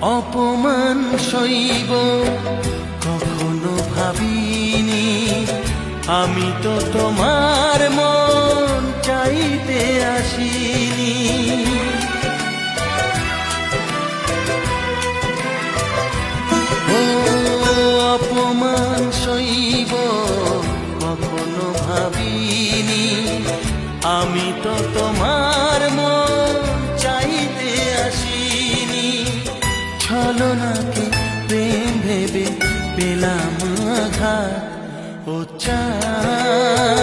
অপমান সইব কখনো ভাবিনি, আমি তো তোমার মন চাইতে আসিনি। ও অপমান সইব কখনো ভাবিনি, আমি তো তোমার মন চাইতে আসিনি। ছলনাকে প্রেম ভেবে পেলাম আঘাত, ও চাঁদ